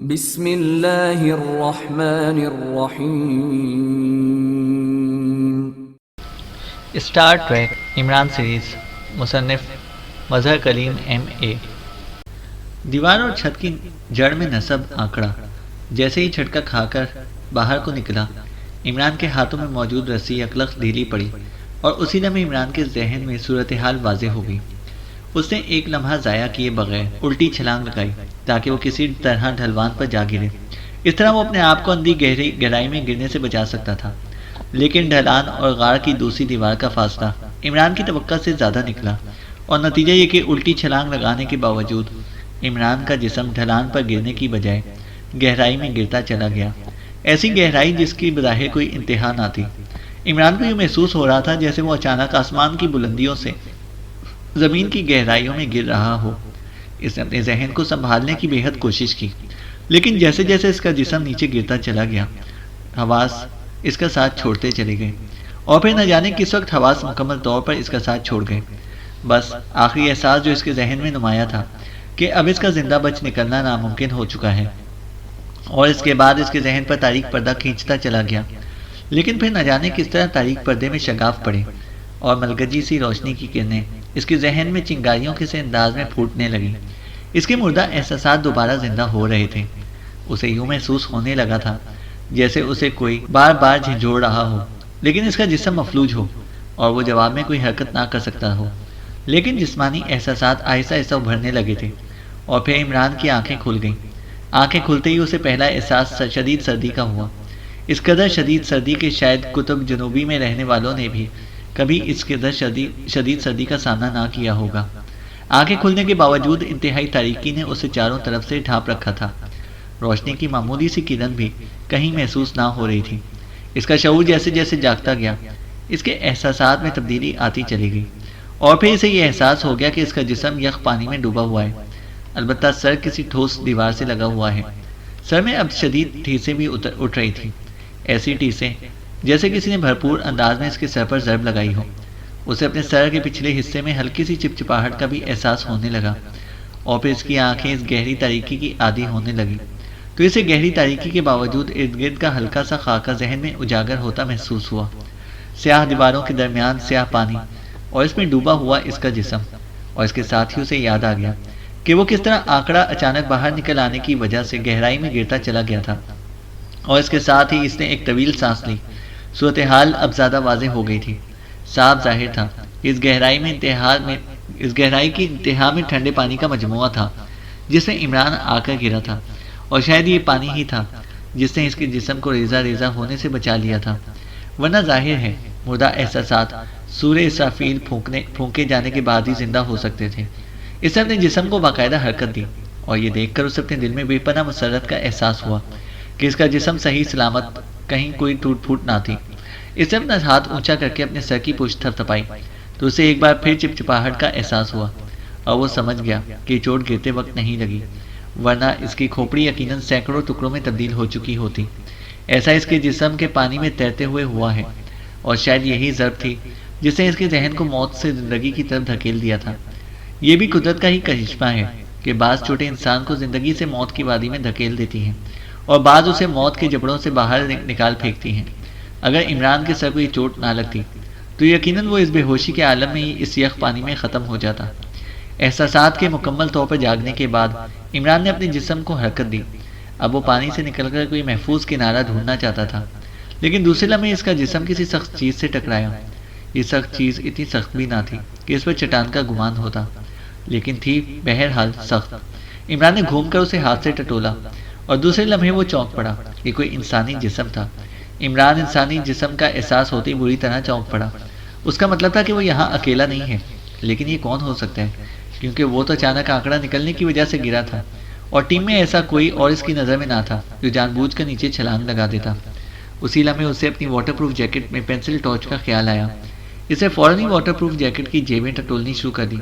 بسم اللہ الرحمن الرحیم۔ اسٹار ٹریک عمران سیریز، مصنف مظہر کلیم M.A۔ دیوار اور چھت کی جڑ میں نصب آنکڑا جیسے ہی جھٹکا کھا کر باہر کو نکلا، عمران کے ہاتھوں میں موجود رسی یکلخ ڈھیلی پڑی اور اسی لمحے عمران کے ذہن میں صورتحال واضح ہو گئی۔ اس نے ایک لمحہ ضائع کیے بغیر الٹی چھلانگ لگائی تاکہ وہ کسی طرح ڈھلوان پر جا گرے۔ اس طرح وہ اپنے آپ کو اندھی گہرائی میں گرنے سے بچا سکتا تھا، لیکن ڈھلان اور غار کی دوسری دیوار کا فاصلہ عمران کی توقع سے زیادہ نکلا، اور نتیجہ یہ کہ الٹی چھلانگ لگانے کے باوجود عمران کا جسم ڈھلان پر گرنے کی بجائے گہرائی میں گرتا چلا گیا، ایسی گہرائی جس کی بظاہر کوئی انتہا نہ تھی۔ عمران کو یہ محسوس ہو رہا تھا جیسے وہ اچانک آسمان کی بلندیوں سے زمین کی گہرائیوں میں گر رہا ہو۔ اس نے اپنے ذہن کو سنبھالنے کی بے حد کوشش کی، لیکن جیسے جیسے اس کا جسم نیچے گرتا چلا گیا، حواس اس کا ساتھ چھوڑتے چلے گئے، اور پھر نہ جانے کس وقت حواس مکمل طور پر اس کا ساتھ چھوڑ گئے۔ بس آخری احساس جو اس کے ذہن میں نمایاں تھا کہ اب اس کا زندہ بچ نکلنا ناممکن ہو چکا ہے، اور اس کے بعد اس کے ذہن پر تاریک پردہ کھینچتا چلا گیا۔ لیکن پھر نہ جانے کس طرح تاریک پردے میں شگاف پڑے اور ملگجی سی روشنی کی کرنیں اس کے ذہن میں چنگاریوں کے سے انداز میں پھوٹنے لگی۔ اس کے مردہ احساسات دوبارہ زندہ ہو رہے تھے۔ اسے یوں محسوس ہونے لگا تھا جیسے اسے کوئی بار بار جھنجھوڑ رہا ہو، لیکن اس کا جسم مفلوج ہو اور وہ جواب میں کوئی حرکت نہ کر سکتا ہو۔ لیکن جسمانی احساسات آہستہ آہستہ ابھرنے لگے تھے، اور پھر عمران کی آنکھیں کھل گئیں۔ آنکھیں کھلتے ہی اسے پہلا احساس شدید سردی کا ہوا، اس قدر شدید سردی کہ شاید قطب جنوبی میں رہنے والوں نے بھی کبھی اس قدر شدید سردی کا سامنا نہ کیا ہوگا۔ آنکھیں کھلنے کے باوجود انتہائی تاریکی نے اسے چاروں طرف سے ڈھانپ رکھا تھا۔ روشنی کی معمولی سی کرن بھی کہیں محسوس نہ ہو رہی تھی۔ اس کا شعور جیسے جیسے جاگتا گیا، اس کے احساسات میں تبدیلی آتی چلی گئی، اور پھر اسے یہ احساس ہو گیا کہ اس کا جسم یخ پانی میں ڈوبا ہوا ہے، البتہ سر کسی ٹھوس دیوار سے لگا ہوا ہے۔ سر میں اب شدید ٹھیسیں بھی اٹھ رہی تھیں، ایسی ٹھیسیں جیسے کسی نے بھرپور انداز میں اس کے سر پر ضرب لگائی ہو۔ اسے اپنے سر کے پچھلے حصے میں ہلکی سی چپچپاہٹ کا بھی احساس ہونے لگا، اور پھر اس کی آنکھیں اس گہری تاریکی کی عادی ہونے لگیں، تو اسے گہری تاریکی کے باوجود ارد گرد کا ہلکا سا خاکہ ذہن میں اجاگر ہوتا محسوس ہوا۔ سیاہ دیواروں کے درمیان سیاہ پانی اور اس میں ڈوبا ہوا اس کا جسم، اور اس کے ساتھ ہی اسے یاد آ گیا کہ وہ کس طرح آنکڑا اچانک باہر نکل آنے کی وجہ سے گہرائی میں گرتا چلا گیا تھا، اور اس کے ساتھ ہی اس نے ایک طویل سانس لی۔ صورتحال اب زیادہ واضح ہو گئی تھی۔ صاف ظاہر تھا اس گہرائی کی انتہا میں ٹھنڈے پانی کا مجموعہ تھا جس میں عمران آ کر گرا تھا، اور شاید یہ پانی ہی تھا جس نے اس کے جسم کو ریزہ ریزہ ہونے سے بچا لیا تھا، ورنہ ظاہر ہے مردہ احساسات سورہ اسرافیل پھونکے جانے کے بعد ہی زندہ ہو سکتے تھے۔ اس نے اپنے جسم کو باقاعدہ حرکت دی، اور یہ دیکھ کر اسے اپنے دل میں بے پناہ مسرت کا احساس ہوا کہ اس کا جسم صحیح سلامت، کہیں کوئی ٹوٹ پھوٹ نہ تھی۔ اس نے اپنا ہاتھ اونچا کر کے اپنے سر کی پشت تھپتھپائی تو اسے ایک بار پھر چپچپاہٹ کا احساس ہوا، اور وہ سمجھ گیا کہ چوٹ گرتے وقت نہیں لگی، ورنہ اس کی کھوپڑی یقیناً سینکڑوں ٹکڑوں میں تبدیل ہو چکی ہوتی۔ ایسا اس کے جسم کے پانی میں تیرتے ہوئے ہوا ہے، اور شاید یہی ضرب تھی جس نے اس کے ذہن کو موت سے زندگی کی طرف دھکیل دیا تھا۔ یہ بھی قدرت کا ہی کرشمہ ہے کہ بعض چوٹیں انسان کو زندگی سے موت کی وادی میں دھکیل دیتی ہیں، اور بعض اسے موت کے جبڑوں سے باہر نکال پھینکتی ہیں۔ اگر عمران کے سر کو یہ چوٹ نہ لگتی تو یقیناً وہ اس بے ہوشی کے عالم میں ہی اس یخ پانی میں ختم ہو جاتا۔ احساسات کے مکمل طور پر جاگنے کے بعد عمران نے اپنے جسم کو حرکت دی۔ اب وہ پانی سے نکل کر کوئی محفوظ کنارہ ڈھونڈنا چاہتا تھا، لیکن دوسرے لمحے اس کا جسم کسی سخت چیز سے ٹکرایا۔ یہ سخت چیز اتنی سخت بھی نہ تھی کہ اس پر چٹان کا گمان ہوتا، لیکن تھی بہرحال سخت۔ عمران نے گھوم کر اسے ہاتھ سے ٹٹولا، اور دوسرے لمحے وہ چونک پڑا۔ یہ کوئی انسانی جسم تھا۔ عمران انسانی جسم کا احساس ہوتے ہی بری طرح چونک پڑا۔ اس کا مطلب تھا کہ وہ یہاں اکیلا نہیں ہے، لیکن یہ کون ہو سکتا ہے، کیونکہ وہ تو اچانک آنکڑا نکلنے کی وجہ سے گرا تھا، اور ٹیم میں ایسا کوئی اور اس کی نظر میں نہ تھا جو جان بوجھ کر نیچے چھلانگ لگا دیتا۔ اسی لمحے اسے اپنی واٹر پروف جیکٹ میں پینسل ٹارچ کا خیال آیا۔ اسے فوراً ہی واٹر پروف جیکٹ کی جیبیں ٹٹولنی شروع کر دی۔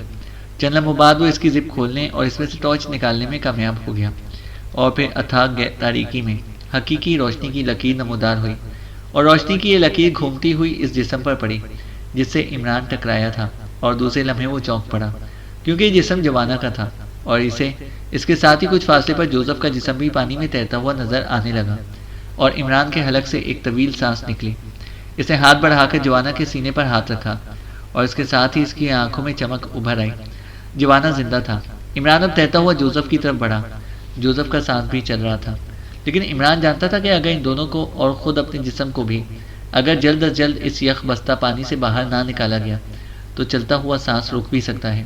چند لمحوں بعد وہ اس کی زپ کھولنے اور اس میں سے ٹارچ نکالنے میں کامیاب ہو گیا، اور پھر اتھاہ تاریکی میں حقیقی روشنی کی لکیر نمودار ہوئی، اور روشنی کی یہ لکیر گھومتی ہوئی اس جسم پر پڑی جس سے عمران ٹکرایا تھا، اور دوسرے لمحے وہ چونک پڑا کیونکہ یہ جسم جوانہ کا تھا، اور اسے اس کے ساتھ ہی کچھ فاصلے پر جوزف کا جسم بھی پانی میں تیرتا ہوا نظر آنے لگا اور عمران کے حلق سے ایک طویل سانس نکلی۔ اس نے ہاتھ بڑھا کر جوانا کے سینے پر ہاتھ رکھا اور اس کے ساتھ ہی اس کی آنکھوں میں چمک ابھر آئی۔ جوانا زندہ تھا۔ عمران اب تیرتا ہوا جوزف کی طرف بڑھا۔ جوزف کا سانس بھی چل رہا تھا، لیکن عمران جانتا تھا کہ اگر ان دونوں کو اور خود اپنے جسم کو بھی اگر جلد از جلد اس یخ بستہ پانی سے باہر نہ نکالا گیا تو چلتا ہوا سانس رک بھی سکتا ہے۔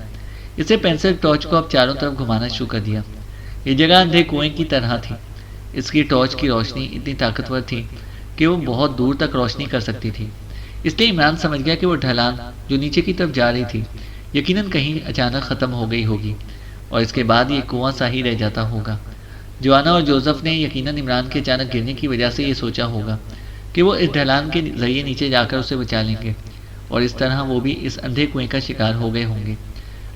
اس نے پینسل ٹارچ کو اب چاروں طرف گھمانا شروع کر دیا۔ یہ جگہ اندھے کنویں کی طرح تھی۔ اس کی ٹارچ کی روشنی اتنی طاقتور تھی کہ وہ بہت دور تک روشنی کر سکتی تھی۔ اس لیے عمران سمجھ گیا کہ وہ ڈھلان جو نیچے کی طرف جا رہی تھی یقیناً کہیں اچانک ختم ہو گئی ہوگی اور اس کے بعد یہ کنواں سا ہی رہ جاتا ہوگا۔ جوانا اور جوزف نے یقیناً عمران کے اچانک گرنے کی وجہ سے یہ سوچا ہوگا کہ وہ اس ڈھلان کے ذریعے نیچے جا کر اسے بچا لیں گے اور اس طرح وہ بھی اس اندھے کنویں کا شکار ہو گئے ہوں گے۔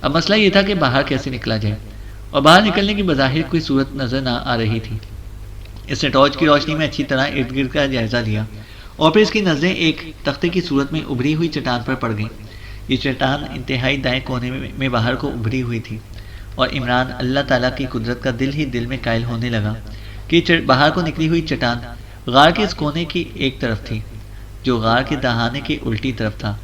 اب مسئلہ یہ تھا کہ باہر کیسے نکلا جائے، اور باہر نکلنے کی بظاہر کوئی صورت نظر نہ آ رہی تھی۔ اس نے ٹارچ کی روشنی میں اچھی طرح ارد گرد کا جائزہ لیا اور پھر اس کی نظریں ایک تختے کی صورت میں ابھری ہوئی چٹان پر پڑ گئیں۔ یہ چٹان انتہائی دائیں کونے میں باہر کو ابھری ہوئی تھی اور عمران اللہ تعالیٰ کی قدرت کا دل ہی دل میں قائل ہونے لگا کہ باہر کو نکلی ہوئی چٹان غار کے اس کونے کی ایک طرف تھی جو غار کے دہانے کے الٹی طرف تھا،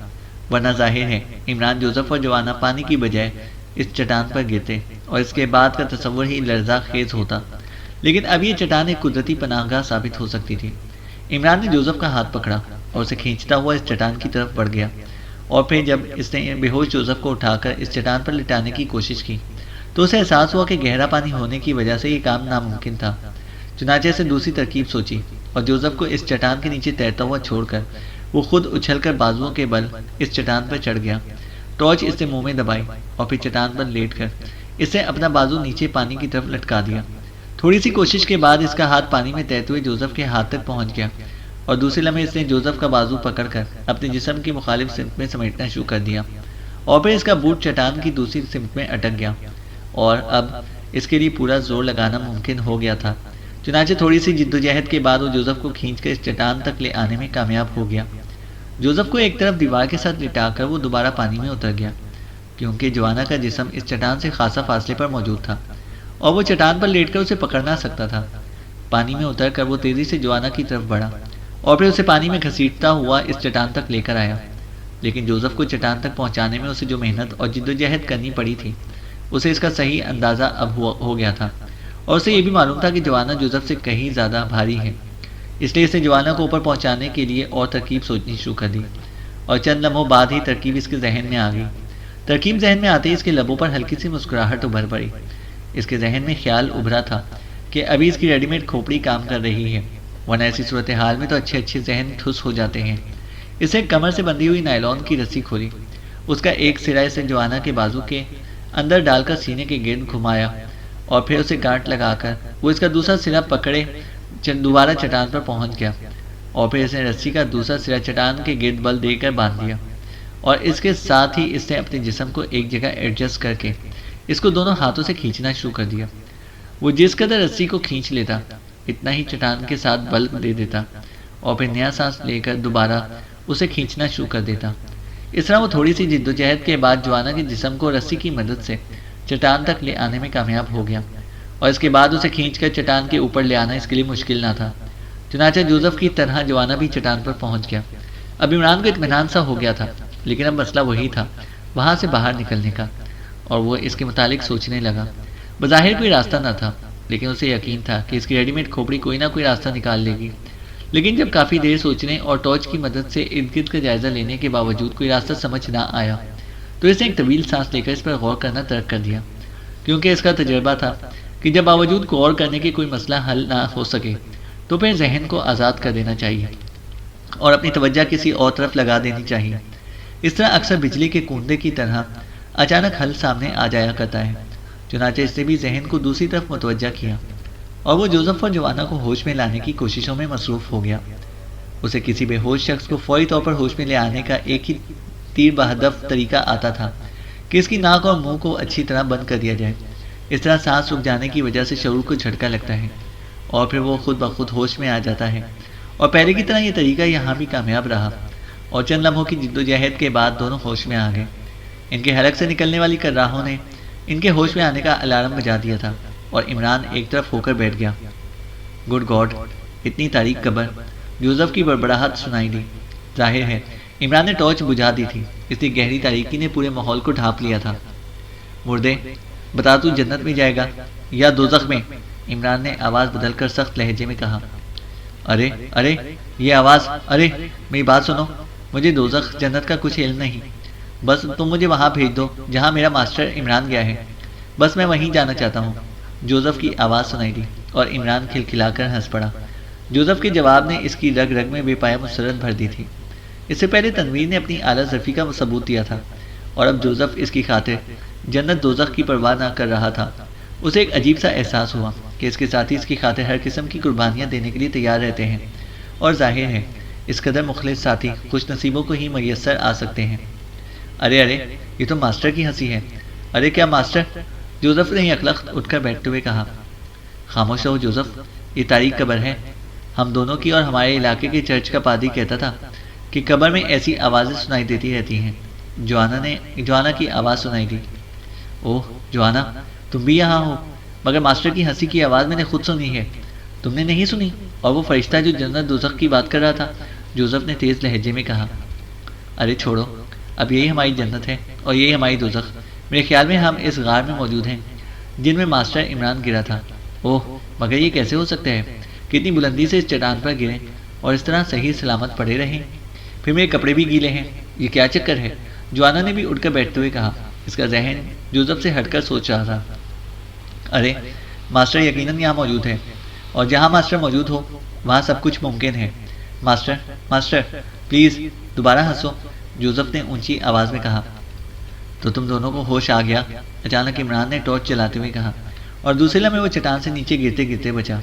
ورنہ ظاہر ہے عمران، جوزف اور جوانا پانی کی بجائے اس چٹان پر گرتے اور اس کے بعد کا تصور ہی لرزہ خیز ہوتا، لیکن اب یہ چٹان ایک قدرتی پناہ گاہ ثابت ہو سکتی تھی۔ عمران نے جوزف کا ہاتھ پکڑا اور اسے کھینچتا ہوا اس چٹان کی طرف بڑھ گیا، اور پھر جب اس نے بے ہوش جوزف کو اٹھا کر اس چٹان پر لٹانے کی کوشش کی تو اسے احساس ہوا کہ گہرا پانی ہونے کی وجہ سے یہ کام ناممکن تھا۔ چنانچہ اسے دوسری ترکیب سوچی اور جوزف کو اس چٹان کے نیچے تیرتا ہوا چھوڑ کر وہ خود اچھل کر بازوؤں کے بل اس چٹان پر چڑھ گیا۔ ٹارچ اس نے منہ میں دبائی اور پھر چٹان پر لیٹ کر اسے اپنا بازو نیچے پانی کی طرف لٹکا دیا۔ تھوڑی سی کوشش کے بعد اس کا ہاتھ پانی میں تیرتے ہوئے جوزف کے ہاتھ تک پہنچ گیا اور دوسرے لمحے اس نے جوزف کا بازو پکڑ کر اپنے جسم کی مخالف سمت میں سمیٹنا شروع کر دیا، اور پھر اس کا بوٹ چٹان کی دوسری سمت میں اٹک گیا اور اب اس کے لیے پورا زور لگانا ممکن ہو گیا تھا۔ چنانچہ تھوڑی سی جدوجہد کے بعد وہ جوزف کو کھینچ کر اس چٹان تک لے آنے میں کامیاب ہو گیا۔ جوزف کو ایک طرف دیوار کے ساتھ لٹا کر وہ دوبارہ پانی میں اتر گیا، کیونکہ جوانا کا جسم اس چٹان سے خاصا فاصلے پر موجود تھا اور وہ چٹان پر لیٹ کر اسے پکڑ نہ سکتا تھا۔ پانی میں اتر کر وہ تیزی سے جوانا کی طرف بڑھا اور پھر اسے پانی میں گھسیٹتا ہوا اس چٹان تک لے کر آیا، لیکن جوزف کو چٹان تک پہنچانے میں اسے جو محنت اور جدوجہد کرنی پڑی تھی اسے اس کا صحیح اندازہ اب ہو گیا تھا، اور اسے یہ بھی معلوم تھا کہ جوانا جوزف سے کہیں زیادہ بھاری ہے، اس لیے اس نے جوانا کو اوپر پہنچانے کے لیے اور ترکیب سوچنی شروع کر دی، اور چند لمحوں بعد ہی ترکیب اس کے ذہن میں آ گئی۔ ترکیب ذہن میں آتے ہی اس کے لبوں پر ہلکی سی مسکراہٹ ابھر پڑی۔ اس کے ذہن میں خیال ابھرا تھا کہ ابھی اس کی ریڈی میڈ کھوپڑی کام کر رہی ہے، ورنہ ایسی صورتحال میں تو اچھے اچھے ذہن ٹھس ہو جاتے ہیں۔ اسے کمر سے بندھی ہوئی نائلون کی رسی کھولی، اس کا ایک سرا اسے جوانا کے بازو کے اندر ڈال کر سینے کے گرد گھمایا اور پھر اسے گانٹ لگا کر وہ اس کا دوسرا سرا پکڑے دوبارہ چٹان پر پہنچ گیا، اور پھر اس نے رسی کا دوسرا سرا چٹان کے گرد بل دے کر باندھ دیا، اور اس کے ساتھ ہی اس نے اپنے جسم کو ایک جگہ ایڈجسٹ کر کے اس کو دونوں ہاتھوں سے کھینچنا شروع کر دیا۔ وہ جس قدر رسی کو کھینچ لیتا اتنا ہی چٹان کے ساتھ بل دے دیتا اور پھر نیا سانس لے کر دوبارہ اسے کھینچنا شروع کر دیتا۔ اس طرح وہ تھوڑی سی جدوجہد کے بعد جوانا کے جسم کو رسی کی مدد سے چٹان تک لے آنے میں کامیاب ہو گیا، اور اس کے بعد اسے کھینچ کر چٹان کے اوپر لے آنا اس کے لیے مشکل نہ تھا۔ چنانچہ جوزف کی طرح جوانا بھی چٹان پر پہنچ گیا۔ اب عمران کو اطمینان سا ہو گیا تھا، لیکن اب مسئلہ وہی تھا، وہاں سے باہر نکلنے کا، اور وہ اس کے متعلق سوچنے لگا۔ بظاہر کوئی راستہ نہ تھا، لیکن اسے یقین تھا کہ اس کی ریڈی میڈ کھوپڑی کوئی نہ کوئی راستہ نکال لے گی۔ لیکن جب کافی دیر سوچنے اور ٹارچ کی مدد سے ارد گرد کا جائزہ لینے کے باوجود کوئی راستہ سمجھ نہ آیا تو اس نے ایک طویل سانس لے کر اس پر غور کرنا ترک کر دیا، کیونکہ اس کا تجربہ تھا کہ جب باوجود غور کرنے کے کوئی مسئلہ حل نہ ہو سکے تو پھر ذہن کو آزاد کر دینا چاہیے اور اپنی توجہ کسی اور طرف لگا دینی چاہیے۔ اس طرح اکثر بجلی کے کوندے کی طرح اچانک حل سامنے آ جایا کرتا ہے۔ چنانچہ اس نے بھی ذہن کو دوسری طرف متوجہ کیا اور وہ جوزف اور جوانا کو ہوش میں لانے کی کوششوں میں مصروف ہو گیا۔ اسے کسی بے ہوش شخص کو فوری طور پر ہوش میں لے آنے کا ایک ہی تیر بہدف طریقہ آتا تھا کہ اس کی ناک اور منہ کو اچھی طرح بند کر دیا جائے۔ اس طرح سانس رک جانے کی وجہ سے شعور کو جھٹکا لگتا ہے اور پھر وہ خود بخود ہوش میں آ جاتا ہے، اور پہلے کی طرح یہ طریقہ یہاں بھی کامیاب رہا، اور چند لمحوں کی جدوجہد کے بعد دونوں ہوش میں آ گئے۔ ان کے حلق سے نکلنے والی کراہوں نے ان کے ہوش میں آنے کا الارم بجا دیا تھا اور عمران ایک طرف ہو کر بیٹھ گیا۔ گڈ گاڈ، اتنی تاریک قبر! جوزف کی بڑبڑاہٹ سنائی دی۔ ظاہر ہے عمران نے ٹارچ بجھا دی تھی، اس لیے گہری تاریکی نے پورے ماحول کو ڈھانپ لیا تھا۔ مردے، بتا تو جنت میں جائے گا یا دوزخ میں؟ عمران نے آواز بدل کر سخت لہجے میں کہا۔ ارے ارے یہ آواز! ارے میری بات سنو، مجھے دوزخ جنت کا کچھ علم نہیں، بس تم مجھے وہاں بھیج دو جہاں میرا ماسٹر عمران گیا ہے، بس میں وہیں جانا چاہتا ہوں۔ جوزف کی آواز سنائی دی اور عمران کھلکھلا کر ہنس پڑا۔ جوزف کے جواب نے اس کی رگ رگ میں بے پایا مسرت بھر دی تھی۔ اس سے پہلے تنویر نے اپنی اعلیٰ ظرفی کا ثبوت دیا تھا، اور اب جوزف اس کی خاطر جنت دوزخ کی پرواہ نہ کر رہا تھا۔ اسے ایک عجیب سا احساس ہوا کہ اس کے ساتھی اس کی خاطر ہر قسم کی قربانیاں دینے کے لیے تیار رہتے ہیں، اور ظاہر ہے اس قدر مخلص ساتھی خوش نصیبوں کو ہی میسر آ سکتے ہیں۔ ارے ارے یہ تو ماسٹر کی ہنسی ہے! ارے کیا ماسٹر؟ جوزف نے یکلخت اٹھ کر بیٹھتے ہوئے کہا۔ خاموش رہو جوزف، یہ تاریک قبر ہے۔ ہم دونوں کی اور ہمارے علاقے کے چرچ کا پادری کہتا تھا کہ قبر میں ایسی آوازیں سنائی دیتی رہتی ہیں۔ جوانا کی آواز سنائی دی۔ اوہ جوانا، تم بھی یہاں ہو؟ مگر ماسٹر کی ہنسی کی آواز میں نے خود سنی ہے، تم نے نہیں سنی؟ اور وہ فرشتہ جو جنت دوزخ کی بات کر رہا تھا، جوزف نے تیز لہجے میں کہا۔ ارے چھوڑو، اب یہی ہماری جنت ہے اور یہی ہماری دوزخ۔ میرے خیال میں ہم اس غار میں موجود ہیں جن میں ماسٹر عمران گرا تھا۔ اوہ مگر یہ کیسے ہو سکتا ہے؟ کتنی بلندی سے اس چٹان پر گرے اور اس طرح صحیح سلامت پڑے رہے؟ پھر میرے کپڑے بھی گیلے ہیں، یہ کیا چکر ہے؟ جوانا نے بھی اٹھ کر بیٹھتے ہوئے کہا۔ اس کا ذہن جوزف سے ہٹ کر سوچ رہا تھا۔ ارے ماسٹر یقیناً یہاں موجود ہے، اور جہاں ماسٹر موجود ہو وہاں سب کچھ ممکن ہے۔ ماسٹر ماسٹر پلیز دوبارہ ہنسو، جوزف نے اونچی آواز میں کہا۔ تو تم دونوں کو ہوش آ گیا؟ اچانک عمران نے ٹارچ چلاتے ہوئے کہا، اور دوسرے لمحے وہ چٹان سے نیچے گرتے گرتے بچا،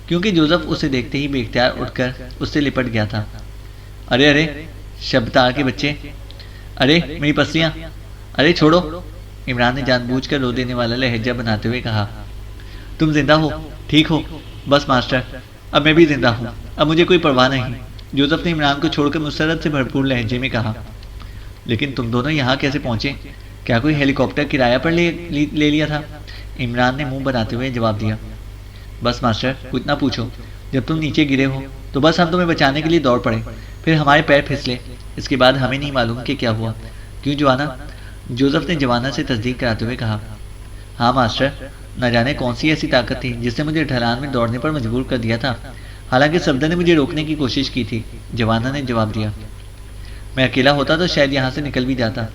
کیونکہ جوزف اسے دیکھتے ہی بے اختیار اٹھ کر اس سے لپٹ گیا تھا۔ ارے ارے شبتار کے بچے! ارے میری پسلیاں! ارے چھوڑو! عمران نے جان بوجھ کر رو دینے والا لہجہ بناتے ہوئے کہا۔ تم زندہ ہو، ٹھیک ہو؟ بس ماسٹر، اب میں بھی زندہ ہوں، اب مجھے کوئی پرواہ نہیں، جوزف نے عمران کو چھوڑ کر مسرت سے بھرپور لہجے میں کہا۔ لیکن تم دونوں یہاں کیسے پہنچے؟ کیا کوئی ہیلی کاپٹر کرایہ پر لے لیا تھا؟ عمران نے منہ بناتے ہوئے جواب دیا۔ بس ماسٹر کچھ نہ پوچھو، جب تم نیچے گرے ہو تو بس ہم تمہیں بچانے کے لیے دوڑ پڑے، پھر ہمارے پیر پھسلے، اس کے بعد ہمیں نہیں معلوم کہ کیا ہوا۔ کیوں جوانا؟ جوزف نے جوانا سے تصدیق کراتے ہوئے کہا۔ ہاں ماسٹر، نہ جانے کون سی ایسی طاقت تھی جس نے مجھے ڈھلان میں دوڑنے پر مجبور کر دیا تھا، حالانکہ صفدر نے مجھے روکنے کی کوشش کی تھی، جوانا نے جواب دیا۔ میں اکیلا ہوتا تو شاید یہاں سے نکل بھی جاتا،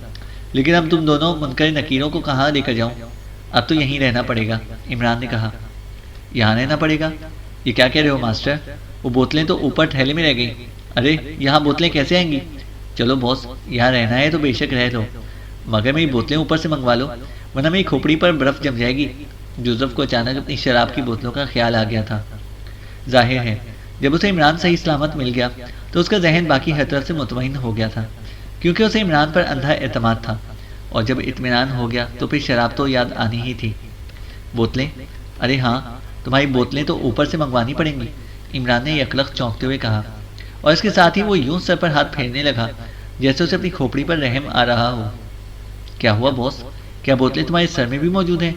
لیکن اب تم دونوں منکر نکیروں کو کہاں لے کر جاؤں؟ اب تو یہیں رہنا پڑے گا، عمران نے کہا۔ یہاں رہنا پڑے گا؟ یہ کیا کہہ رہے ہو ماسٹر؟ وہ بوتلیں تو اوپر تھیلے میں رہ گئی۔ ارے یہاں بوتلیں کیسے آئیں گی؟ چلو باس، یہاں رہنا ہے تو بے شک رہ لو، مگر میری بوتلیں اوپر سے منگوا لو، ورنہ میری کھوپڑی پر برف جم جائے گی۔ جوزف کو اچانک اپنی شراب کی بوتلوں کا خیال آ گیا تھا۔ ظاہر ہے جب اسے عمران صحیح سلامت مل گیا تو اس کا ذہن باقی ہر طرف سے مطمئن ہو گیا تھا، کیونکہ اسے عمران پر اندھا اعتماد تھا، اور جب اطمینان ہو گیا تو پھر شراب تو یاد آنی ہی تھی۔ بوتلیں؟ ارے ہاں، تمہاری بوتلیں تو اوپر سے منگوانی پڑیں گی، عمران نے یکلخت چونکتے ہوئے کہا، اور اس کے ساتھ ہی وہ یوں سر پر ہاتھ پھیرنے لگا جیسے اسے اپنی کھوپڑی پر رحم آ رہا ہو۔ کیا ہوا باس؟ کیا بوتلیں تمہارے سر میں بھی موجود ہیں؟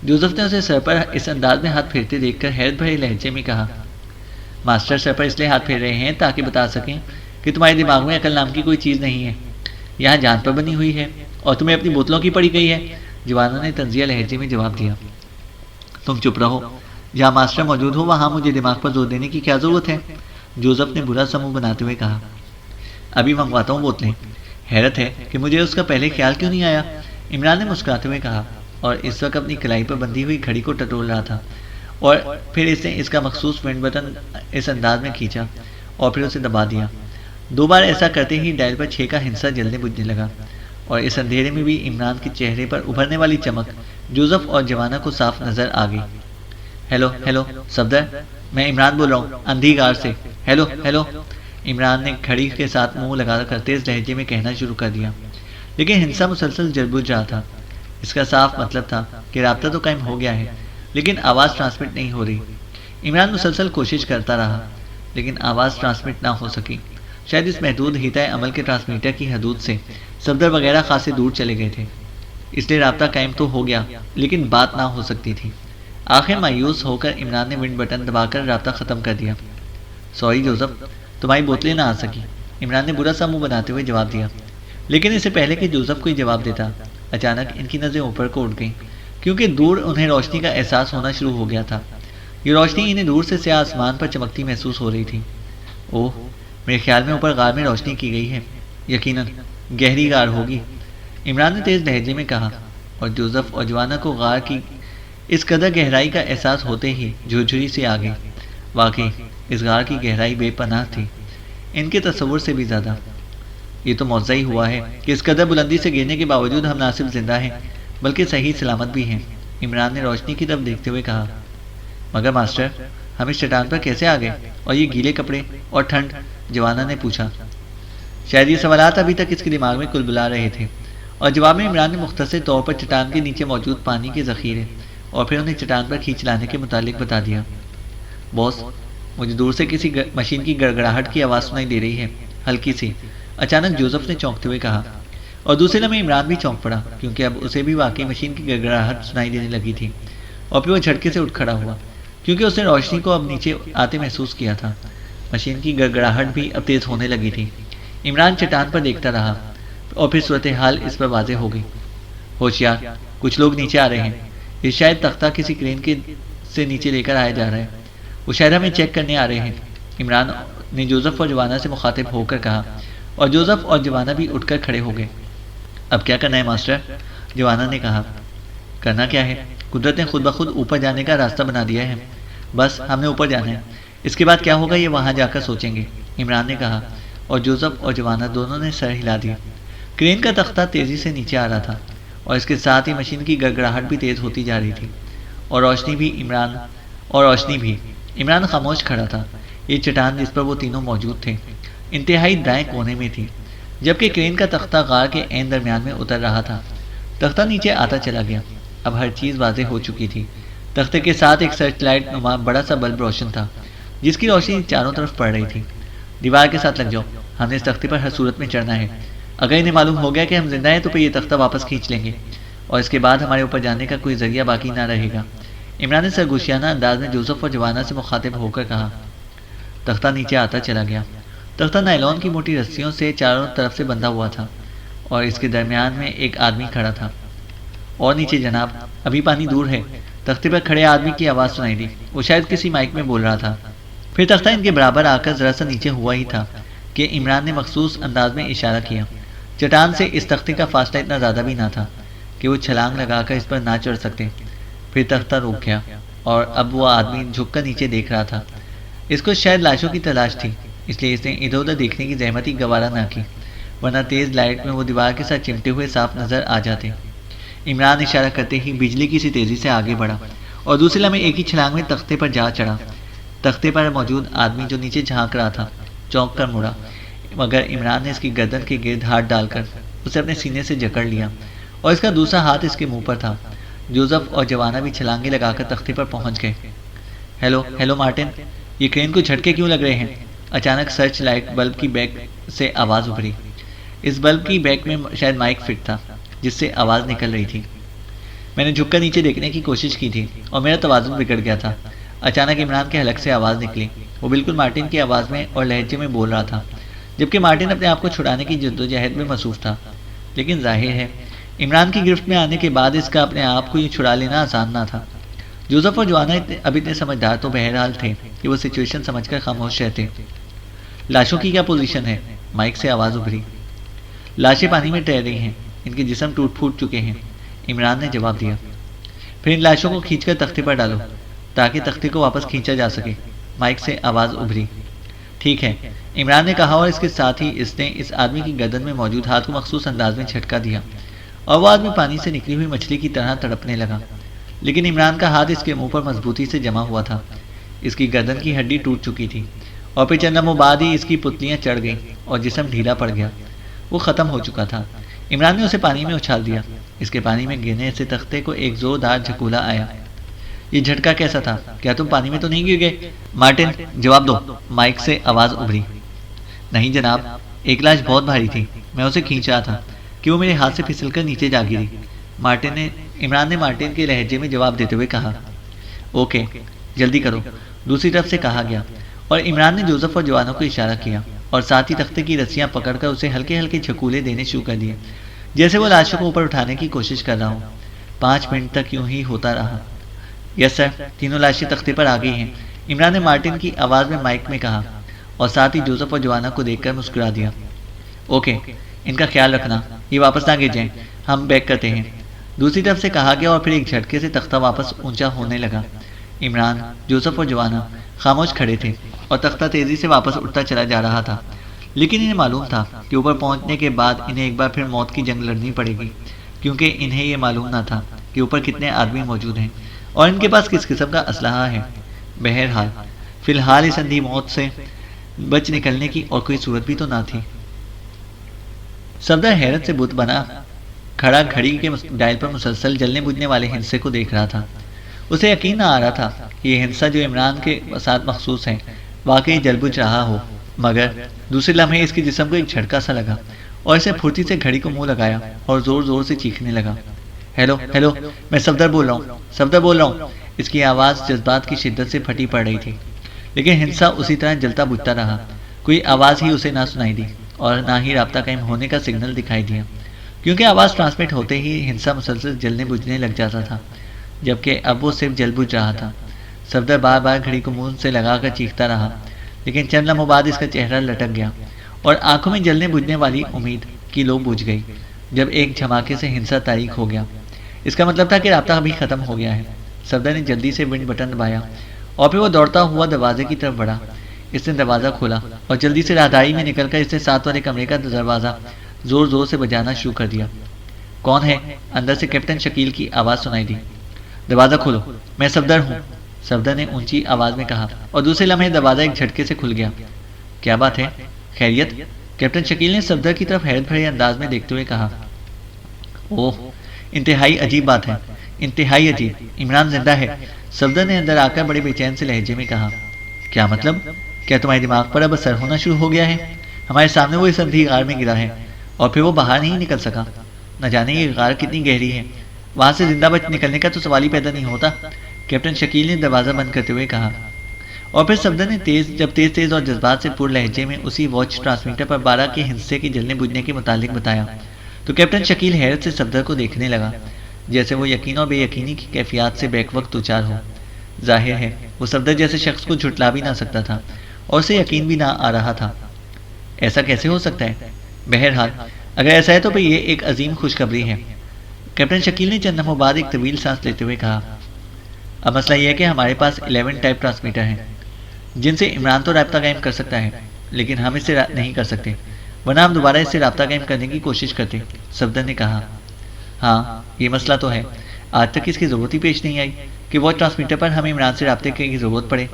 جوزف نے اسے سر پر اس انداز میں ہاتھ پھیرتے دیکھ کر حیرت بھرے لہجے میں کہا۔ ماسٹر سر پر اس لیے ہاتھ پھیر رہے ہیں تاکہ بتا سکیں کہ تمہارے دماغ میں عقل نام کی کوئی چیز نہیں ہے، یہاں جان پر بنی ہوئی ہے، اور تمہیں اپنی بوتلوں کی پڑی گئی ہے، جوانا نے طنزیہ لہجے میں جواب دیا۔ تم چپ رہو، جہاں ماسٹر موجود ہو وہاں مجھے دماغ پر زور دینے کی کیا ضرورت ہے؟ جوزف نے برا سا منہ بناتے ہوئے کہا۔ ابھی منگواتا ہوں بوتلیں۔ حیرت ہے کہ مجھے اس کا پہلے خیال کیوں نہیں آیا، عمران نے مسکراتے ہوئے کہا، اور اس وقت اپنی کلائی پر بندھی ہوئی گھڑی کو ٹٹول رہا تھا، اور پھر اس نے اس کا مخصوص ونڈ بٹن اس انداز میں کھینچا اور پھر اسے دبا دیا۔ دو بار ایسا کرتے ہی ڈائل پر 6 کا ہنسا جلنے بجھنے لگا، اور اس اندھیرے میں بھی عمران کے چہرے پر ابھرنے والی چمک جوزف اور جوانا کو صاف نظر آ گئی۔ ہیلو ہیلو صفدر، میں عمران بول رہا ہوں، اندھی غار سے، ہیلو ہیلو۔ عمران نے گھڑی کے ساتھ منہ لگا کر تیز لہجے میں کہنا شروع کر دیا، لیکن ہنسا مسلسل جل بجھ رہا تھا۔ اس کا صاف مطلب تھا کہ رابطہ تو قائم ہو گیا ہے، لیکن آواز ٹرانسمٹ نہیں ہو رہی۔ عمران مسلسل کوشش کرتا رہا، لیکن آواز ٹرانسمٹ نہ ہو سکی، شاید اس محدود ہیتہ عمل کے ٹرانسمیٹر کی حدود سے صفدر وغیرہ خاصے دور چلے گئے تھے۔ اس لیے رابطہ قائم تو ہو گیا لیکن بات نہ ہو سکتی تھی۔ آخر مایوس ہو کر عمران نے ونڈ بٹن دبا کر رابطہ ختم کر دیا۔ سوری جوزف، تمہاری بوتلیں نہ آ سکی، عمران نے برا سا منہ بناتے ہوئے جواب دیا۔ لیکن اس سے پہلے کہ جوزف کوئی جواب دیتا، اچانک ان کی نظریں اوپر کو اٹھ گئیں، کیونکہ دور انہیں روشنی کا احساس ہونا شروع ہو گیا تھا۔ یہ روشنی انہیں دور سے سیاہ آسمان پر چمکتی محسوس ہو رہی تھی۔ اوہ، میرے خیال میں اوپر غار میں روشنی کی گئی ہے، یقیناً گہری غار ہوگی، عمران نے تیز لہجے میں کہا، اور جوزف اور جوانا کو غار کی اس قدر گہرائی کا احساس ہوتے ہی جھرجھری سے آ گئی۔ واقعی اس غار کی گہرائی بے پناہ تھی، ان کے تصور سے بھی زیادہ۔ یہ تو معجزہ ہی ہوا ہے کہ اس قدر بلندی سے گرنے کے باوجود ہم نہ صرف زندہ ہیں بلکہ صحیح سلامت بھی ہیں، عمران نے روشنی کی طرف دیکھتے ہوئے کہا۔ مگر ماسٹر، ہم اس چٹان پر کیسے آ گئے، اور یہ گیلے کپڑے اور ٹھنڈ؟ جوانا نے پوچھا۔ شاید یہ سوالات ابھی تک اس کے دماغ میں کل بلا رہے تھے، اور جواب میں عمران نے مختصر طور پر چٹان کے نیچے موجود پانی کے ذخیرے اور پھر انہیں چٹان پر کھینچ لانے کے متعلق بتا دیا۔ باس، مجھے دور سے کسی مشین کی گڑگڑاہٹ کی آواز سنائی دے رہی ہے، ہلکی سی، اچانک جوزف نے چونکتے ہوئے کہا، اور دوسرے لمحے عمران بھی چونک پڑا، کیونکہ اب اسے بھی واقعی مشین کی گڑگڑاہٹ سنائی دینے لگی تھی، اور پھر وہ جھٹکے سے اٹھ کھڑا ہوا، کیونکہ اس نے روشنی کو اب نیچے آتے محسوس کیا تھا۔ مشین کی گڑگڑاہٹ بھی اب تیز ہونے لگی تھی۔ عمران چٹان پر دیکھتا رہا، اور پھر صورتحال اس پر واضح ہو گئی۔ ہوشیار، کچھ لوگ نیچے آ رہے ہیں، یہ شاید تختہ کسی کرین سے نیچے لے کر آیا جا رہا ہے، وہ شاید ہمیں چیک کرنے آ رہے ہیں، عمران نے جوزف اور جوانا سے مخاطب ہو کر کہا، اور جوزف اور جوانا بھی اٹھ کر کھڑے ہو گئے۔ اب کیا کرنا ہے ماسٹر؟ جوانا نے کہا۔ کرنا کیا ہے، قدرت نے خود بخود اوپر جانے کا راستہ بنا دیا ہے، بس ہم نے اوپر جانا ہے، اس کے بعد کیا ہوگا یہ وہاں جا کر سوچیں گے، عمران نے کہا، اور جوزف اور جوانا دونوں نے سر ہلا دیا۔ کرین کا تختہ تیزی سے نیچے آ رہا تھا، اور اس کے ساتھ ہی مشین کی گڑگڑاہٹ بھی تیز ہوتی جا رہی تھی، اور روشنی بھی۔ عمران خاموش کھڑا تھا۔ یہ چٹان جس پر وہ تینوں موجود تھے انتہائی دائیں کونے میں تھی، جبکہ کرین کا تختہ غار کے عین درمیان میں اتر رہا تھا۔ تختہ نیچے آتا چلا گیا، اب ہر چیز واضح ہو چکی تھی۔ تختے کے ساتھ ایک سرچ لائٹ نما بڑا سا بلب روشن تھا، جس کی روشنی چاروں طرف پڑ رہی تھی۔ دیوار کے ساتھ لگ جاؤ، ہم نے اس تختے پر ہر صورت میں چڑھنا ہے، اگر انہیں معلوم ہو گیا کہ ہم زندہ ہیں تو پھر یہ تختہ واپس کھینچ لیں گے، اور اس کے بعد ہمارے اوپر جانے کا کوئی ذریعہ باقی نہ رہے گا، عمران نے سرگوشیانہ انداز میں جوزف اور جوانا سے مخاطب ہو کر کہا۔ تختہ نیچے آتا چلا گیا۔ تختہ نائلون کی موٹی رسیوں سے چاروں طرف سے بندھا ہوا تھا، اور اس کے درمیان میں ایک آدمی کھڑا تھا۔ اور نیچے جناب، ابھی پانی دور ہے، تختے پر کھڑے آدمی کی آواز سنائی دی، وہ شاید کسی مائک میں بول رہا تھا۔ پھر تختہ ان کے برابر آ کر ذرا سا نیچے ہوا ہی تھا کہ عمران نے مخصوص انداز میں اشارہ کیا۔ چٹان سے اس تختے کا فاصلہ اتنا زیادہ بھی نہ تھا کہ وہ چھلانگ لگا کر اس پر نہ چڑھ سکتے۔ پھر تختہ رک گیا، اور اب وہ آدمی جھک کر نیچے دیکھ رہا تھا۔ اس کو شاید لاشوں کی تلاش تھی، اس لیے اس نے ادھر ادھر دیکھنے کی زحمت ہی گوارا نہ کی، ورنہ تیز لائٹ میں وہ دیوار کے ساتھ چمٹے ہوئے صاف نظر آ جاتے۔ عمران اشارہ کرتے ہی بجلی کی سی تیزی سے آگے بڑھا، اور دوسرے لمحے ایک ہی چھلانگ میں تختے پر جا چڑھا۔ تختے پر موجود آدمی جو نیچے جھانک رہا تھا چونک کر مڑا، مگر عمران نے اس کی گردن کے گرد ہاتھ ڈال کر اسے اپنے سینے سے جکڑ لیا، اور اس کا دوسرا ہاتھ اس کے منہ پر تھا۔ جوزف اور جوانا بھی چھلانگیں لگا کر تختے پر پہنچ گئے۔ ہیلو مارٹن، یہ کرین کو جھٹکے کیوں لگ رہے ہیں؟ اچانک سرچ لائٹ بلب کی بیک سے آواز ابھری۔ اس بلب کی بیک میں شاید مائک فٹ تھا جس سے آواز نکل رہی تھی۔ میں نے جھک کر نیچے دیکھنے کی کوشش کی تھی اور میرا توازن بگڑ گیا تھا۔ اچانک عمران کے حلق سے آواز نکلی، وہ بالکل مارٹن کی آواز میں اور لہجے میں بول رہا تھا، جبکہ مارٹن اپنے آپ کو چھڑانے کی جدوجہد میں مصروف تھا۔ لیکن ظاہر ہے عمران کی گرفت میں آنے کے بعد اس کا اپنے آپ کو یہ چھڑا لینا آسان نہ تھا۔ جوزف اور جوانا اب اتنے سمجھدار تو بہرحال تھے کہ وہ سچویشن سمجھ کر خاموش رہتے۔ لاشوں کی کیا پوزیشن ہے؟ مائک سے آواز ابھری۔ لاشیں پانی میں تیر رہی ہیں، ان کے جسم ٹوٹ پھوٹ چکے ہیں، عمران نے جواب دیا۔ پھر ان لاشوں کو کھینچ کر تختے پر ڈالو تاکہ تختے کو واپس کھینچا جا سکے، مائک سے آواز ابھری۔ ٹھیک ہے، عمران نے کہا، اور اس کے ساتھ ہی اس نے اس آدمی کی گردن میں موجود ہاتھ کو مخصوص انداز میں جھٹکا دیا، اور وہ آدمی پانی سے نکلی ہوئی مچھلی کی طرح تڑپنے لگا۔ لیکن عمران کا ہاتھ اس کے منہ پر مضبوطی سے جمع ہوا تھا، اس کی گردن کی ہڈی ٹوٹ چکی تھی، اور پھر چند لمحوں بعد ہی اس کی پتلیاں چڑھ گئیں اور جسم ڈھیلا پڑ گیا، وہ ختم ہو چکا تھا۔ عمران نے اسے پانی میں اچھال دیا، اس کے پانی میں گرنے سے تختے کو ایک زوردار جھکولا آیا۔ یہ جھٹکا کیسا تھا؟ کیا تم پانی میں تو نہیں گر گئے؟ مارٹن، جواب دو، مائک سے آواز ابھری۔ نہیں جناب، ایک لاش بہت بھاری تھی، میں اسے کھینچ رہا تھا کہ وہ میرے ہاتھ سے پھسل کر نیچے جا گری۔ عمران نے مارٹن کے لہجے میں جواب دیتے ہوئے کہا، اوکے جلدی کرو، دوسری طرف سے کہا گیا، اور عمران نے جوزف اور جوانوں کو اشارہ کیا اور ساتھ ہی تختے کی رسیاں پکڑ کر اسے ہلکے ہلکے جھکولے دینے شروع کر دیے، جیسے وہ لاشوں کو اوپر اٹھانے کی کوشش کر رہا ہوں۔ 5 منٹ تک یوں ہی ہوتا رہا۔ یس سر، تینوں لاشیں تختے پر آ گئی ہیں، عمران نے مارٹن کی آواز میں مائک میں کہا، اور ساتھ ہی جوزف اور جوانا کو دیکھ کر مسکرا دیا۔ اوکے، ان کا خیال رکھنا، یہ واپس نہ گر جائیں، ہم بیک کرتے ہیں، دوسری طرف سے کہا گیا، اور پھر ایک جھٹکے سے تختہ واپس اونچا ہونے لگا۔ عمران، جوزف اور جوانا خاموش کھڑے تھے اور تختہ تیزی سے واپس اٹھتا چلا جا رہا تھا، لیکن انہیں معلوم تھا کہ اوپر پہنچنے کے بعد انہیں ایک بار پھر موت کی جنگ لڑنی پڑے گی، کیونکہ انہیں یہ معلوم نہ تھا کہ اوپر کتنے آدمی موجود ہیں اور ان کے پاس کس قسم کا اسلحہ ہے۔ بہرحال فی الحال اس اندھی موت سے بچ نکلنے کی اور کوئی صورت بھی تو نہ تھی۔ صفدر حیرت سے بت بنا کھڑا گھڑی کے ڈائل پر مسلسل جلنے بجھنے والے ہندسے کو دیکھ رہا تھا۔ اسے یقین نہ آ رہا تھا کہ یہ ہندسا جو عمران کے ساتھ مخصوص ہے واقعی جل بجھ رہا ہو، مگر دوسرے لمحے اس کے جسم کو ایک جھٹکا سا لگا اور اسے پھرتی سے گھڑی کو منہ لگایا اور زور زور سے چیخنے لگا، ہیلو ہیلو، میں صفدر بول رہا ہوں، صفدر بول رہا ہوں۔ اس کی آواز جذبات کی شدت سے پھٹی پڑ رہی تھی، لیکن ہندسا اسی طرح جلتا بجھتا رہا، کوئی آواز ہی اسے نہ سنائی دی اور نہ ہی رابطہ قائم ہونے کا سگنل دکھائی دیا، کیونکہ آواز ٹرانسمٹ ہوتے ہی ہندسا مسلسل جلنے بجھنے لگ جاتا تھا، جبکہ اب وہ صرف جل بجھ رہا تھا۔ صفدر بار بار گھڑی کو منہ سے لگا کر چیختا رہا، لیکن چند لمحوں بعد اس کا چہرہ لٹک گیا اور آنکھوں میں جلنے بجھنے والی امید کی لو بجھ گئی جب ایک دھماکے سے ہندسا تاریک ہو گیا۔ اس کا مطلب تھا کہ رابطہ ابھی ختم ہو گیا ہے۔ صفدر نے جلدی سے ونڈ بٹن دبایا اور پھر وہ دوڑتا ہوا دروازے کی طرف بڑھا۔ اس نے دروازہ کھولا اور جلدی سے راہداری میں نکل کر اس نے 7 والے کمرے کا دروازہ زور زور سے بجانا شروع کر دیا۔ کون ہے؟ اندر سے کیپٹن شکیل کی آواز سنائی دی۔ دروازہ کھولو، میں صفدر ہوں، صفدر نے اونچی آواز میں کہا، اور دوسرے لمحے دروازہ ایک جھٹکے سے کھل گیا۔ کیا بات ہے؟ خیریت؟ کیپٹن شکیل نے صفدر کی طرف حیرت بھرے انداز میں دیکھتے ہوئے کہا۔ اوہ، انتہائی عجیب بات ہے، انتہائی عجیب، عمران زندہ ہے، صفدر نے اندر آ کر بڑے بے چین سے لہجے میں کہا۔ کیا مطلب؟ کیا تمہارے دماغ پر اب اثر ہونا شروع ہو گیا ہے؟ ہمارے سامنے وہ اس اندھی غار میں گرا ہے اور پھر وہ باہر نہیں نکل سکا، نہ جانے یہ غار کتنی گہری ہے، وہاں سے زندہ بچ نکلنے کا تو سوال ہی پیدا نہیں ہوتا، کیپٹن شکیل نے دروازہ بند کرتے ہوئے کہا۔ اور پھر صفدر نے تیز اور جذبات سے پر لہجے میں اسی واچ ٹرانسمیٹر پر 12 کے ہندسے کے جلنے بجھنے کے متعلق بتایا، تو کیپٹن شکیل حیرت سے صفدر کو دیکھنے لگا، جیسے وہ یقین اور بے یقینی کی کیفیات سے بیک وقت دوچار ہو۔ ظاہر ہے وہ صفدر جیسے شخص کو جھٹلا بھی نہ سکتا تھا اور اسے یقین بھی نہ آ رہا تھا۔ ایسا کیسے ہو سکتا ہے؟ بہرحال اگر ایسا ہے تو پھر یہ ایک عظیم خوشخبری ہے، کیپٹن شکیل نے چند لمحوں بعد ایک طویل سانس لیتے ہوئے کہا۔ اب مسئلہ یہ ہے کہ ہمارے پاس 11 ٹائپ ٹرانسمیٹر ہیں جن سے عمران تو رابطہ قائم کر سکتا ہے، لیکن ہم اس سے نہیں کر سکتے، ورنہ ہم دوبارہ اس سے رابطہ قائم کرنے کی کوشش کرتے، صفدر نے کہا۔ ہاں یہ مسئلہ تو ہے، آج تک اس کی ضرورت ہی پیش نہیں آئی کہ وہ ٹرانسمیٹر پر ہمیں عمران سے رابطے کی ضرورت پڑے،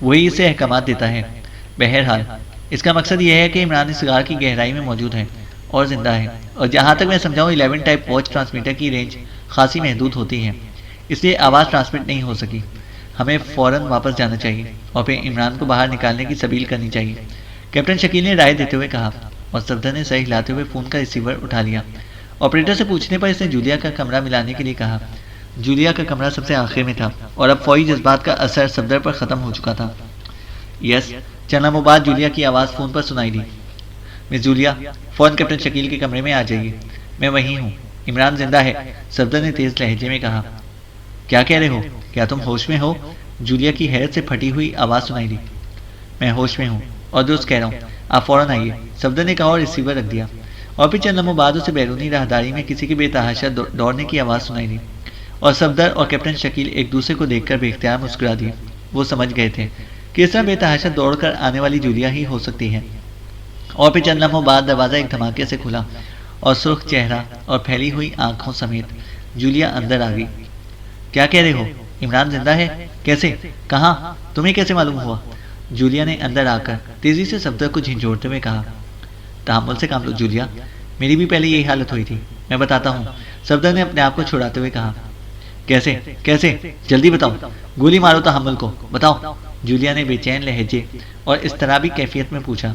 وہی اسے احکامات دیتا ہے۔ بہرحال اس کا مقصد یہ ہے کہ عمران اس غار کی گہرائی میں موجود ہے اور زندہ ہے، اور جہاں تک میں سمجھاؤں 11 ٹائپ واچ ٹرانسمیٹر کی رینج خاصی محدود ہوتی ہے، اس لیے آواز ٹرانسمٹ نہیں ہو سکی۔ ہمیں فوراً واپس جانا چاہیے اور پھر عمران کو باہر نکالنے کی سبیل کرنی چاہیے، کیپٹن شکیل نے رائے دیتے ہوئے کہا، اور صفدر نے سر ہلاتے ہوئے فون کا ریسیور اٹھا لیا۔ آپریٹر سے پوچھنے پر اس نے جولیا کا کمرہ ملانے کے لیے کہا۔ جولیا کا کمرہ سب سے آخر میں تھا اور اب فوری جذبات کا اثر صفدر پر ختم ہو چکا تھا۔ یس، چند لمحوں بعد جولیا کی آواز فون پر سنائی دی۔ مس جولیا، فوراً کیپٹن شکیل کے کمرے میں آ جائیے، میں وہیں ہوں، عمران زندہ ہے، صفدر نے تیز لہجے میں کہا۔ کیا کہہ رہے ہو؟ کیا تم ہوش میں ہو؟ جولیا کی حیرت سے پھٹی ہوئی آواز سنائی دی۔ میں ہوش میں ہوں اور درست کہہ رہا ہوں، آپ فوراً آئیے، صفدر نے کہا اور ریسیور رکھ دیا، اور پھر چند لمحوں بعد اسے بیرونی راہداری میں کسی کے بے تحاشا دوڑنے کی آواز سنائی دی، اور صفدر اور کیپٹن شکیل ایک دوسرے کو دیکھ کر بے اختیار مسکرا دیے۔ وہ سمجھ گئے تھے کہ اس طرح بے تحاشا دوڑ کر آنے والی جولیا ہی ہو سکتی ہے۔ اور پھر چند لمحوں بعد دروازہ ایک دھماکے سے کھلا اور سرخ چہرہ اور پھیلی ہوئی آنکھوں سمیت جولیا اندر آ گئی۔ کیا کہہ رہے ہو؟ عمران زندہ ہے؟ کیسے؟ کہاں؟ تمہیں کیسے معلوم ہوا؟ جولیا نے اندر آ کر تیزی سے صفدر کو جھنجھوڑتے ہوئے کہا۔ تحمل سے کام لو جولیا، میری بھی پہلے یہی حالت ہوئی تھی، میں بتاتا ہوں، صفدر نے اپنے آپ کو چھڑاتے ہوئے کہا۔ کیسے؟ کیسے؟ جلدی بتاؤ، گولی مارو تحمل کو، بتاؤ، جولیا نے بے چین لہجے اور اضطرابی کیفیت میں پوچھا،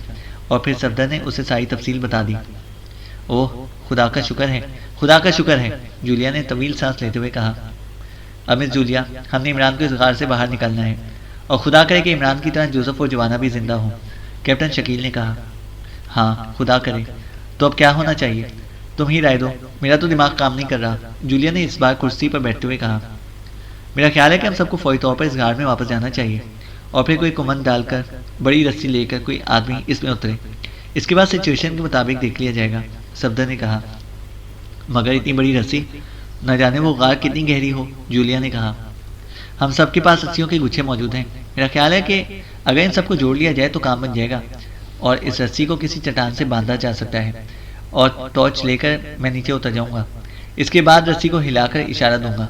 اور پھر صفدر نے اسے ساری تفصیل بتا دی۔ اوہ خدا کا شکر ہے، خدا کا شکر ہے، جولیا نے طویل سانس لیتے ہوئے کہا۔ اب مس جولیا، ہم نے عمران کو اس غار سے باہر نکالنا ہے، اور خدا کرے کہ عمران کی طرح جوزف اور جوانا بھی زندہ ہوں، کیپٹن شکیل نے کہا۔ ہاں خدا کرے۔ تو اب کیا ہونا چاہیے؟ تم ہی رائے دو، میرا تو دماغ کام نہیں کر رہا، جولیا نے اس بار کرسی پر بیٹھتے ہوئے کہا۔ میرا خیال ہے کہ ہم سب کو فوری طور پر اس غار میں واپس جانا چاہیے، اور پھر کوئی کمند ڈال کر بڑی رسی لے کر کوئی آدمی اس میں اترے، اس کے بعد سچویشن کے مطابق دیکھ لیا جائے گا، صفدر نے کہا۔ مگر اتنی بڑی رسی، نہ جانے وہ غار کتنی گہری ہو، جولیا نے کہا۔ ہم سب کے پاس رسیوں کے گچھے موجود ہیں، میرا خیال ہے کہ اگر ان سب کو جوڑ لیا جائے تو کام بن جائے گا، اور اس رسی کو کسی چٹان سے باندھا جا سکتا ہے، اور ٹارچ لے کر میں نیچے اتر جاؤں گا، اس کے بعد رسی کو ہلا کر اشارہ دوں گا،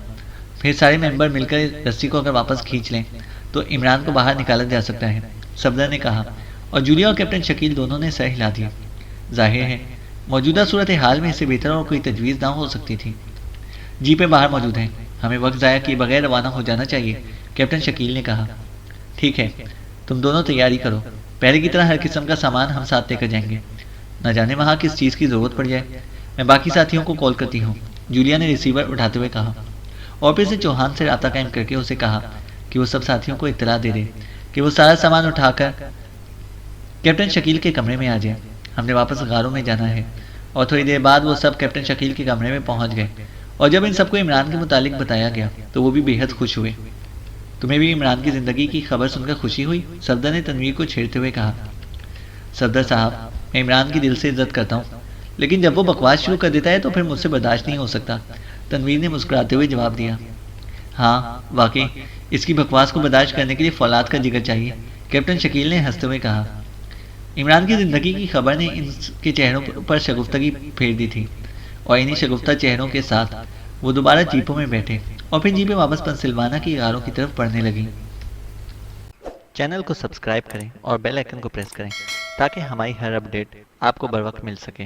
پھر سارے ممبر مل کر رسی کو اگر واپس کھینچ لیں تو عمران کو باہر نکالا جا سکتا ہے، صفدر نے کہا، اور جولیا اور کیپٹن شکیل دونوں نے سر ہلا دیا۔ ظاہر ہے موجودہ صورتحال میں اس سے بہتر اور کوئی تجویز نہ ہو سکتی تھی۔ جیپیں باہر موجود ہیں، ہمیں وقت ضائع کیے بغیر روانہ ہو جانا چاہیے، کیپٹن شکیل نے کہا۔ ٹھیک ہے، تم دونوں تیاری کرو، پہلے کی طرح ہر قسم کا سامان ہم ساتھ لے کر جائیں گے، نہ جانے وہاں کس چیز کی ضرورت پڑ جائے۔ میں باقی ساتھیوں کو کال کرتی ہوں، جولیا نے ریسیور اٹھاتے ہوئے کہا، اور پھر سے چوہان سے رابطہ قائم کر کے اسے کہا کہ وہ سب ساتھیوں کو اطلاع دے دے کہ وہ سارا سامان اٹھا کر کیپٹن شکیل کے کمرے میں آ جائے، ہم نے واپس غاروں میں جانا ہے۔ اور تھوڑی دیر بعد وہ سب کیپٹن شکیل کے کمرے میں پہنچ گئے، اور جب ان سب کو عمران کے متعلق بتایا گیا تو وہ بھی بے حد خوش ہوئے۔ تمہیں بھی عمران کی زندگی کی خبر سن کر خوشی ہوئی؟ صفدر نے تنویر کو چھیڑتے ہوئے کہا۔ صفدر صاحب، میں عمران کی دل سے عزت کرتا ہوں، لیکن جب وہ بکواس شروع کر دیتا ہے تو پھر مجھ سے برداشت نہیں ہو سکتا، تنویر نے مسکراتے ہوئے جواب دیا۔ ہاں واقعی، اس کی بکواس کو برداشت کرنے کے لیے فولاد کا جگر چاہیے، کیپٹن شکیل نے ہنستے ہوئے کہا۔ عمران کی زندگی کی خبر نے ان کے چہروں پر شگفتگی پھیر دی تھی، اور انہی شگفتہ چہروں کے ساتھ وہ دوبارہ جیپوں میں بیٹھے، اور پھر جیپیں واپس پنسلوانیا کی غاروں کی طرف بڑھنے لگیں۔ چینل کو سبسکرائب کریں اور بیل آئیکن کو پریس کریں تاکہ ہماری ہر اپڈیٹ آپ کو بر وقت مل سکے۔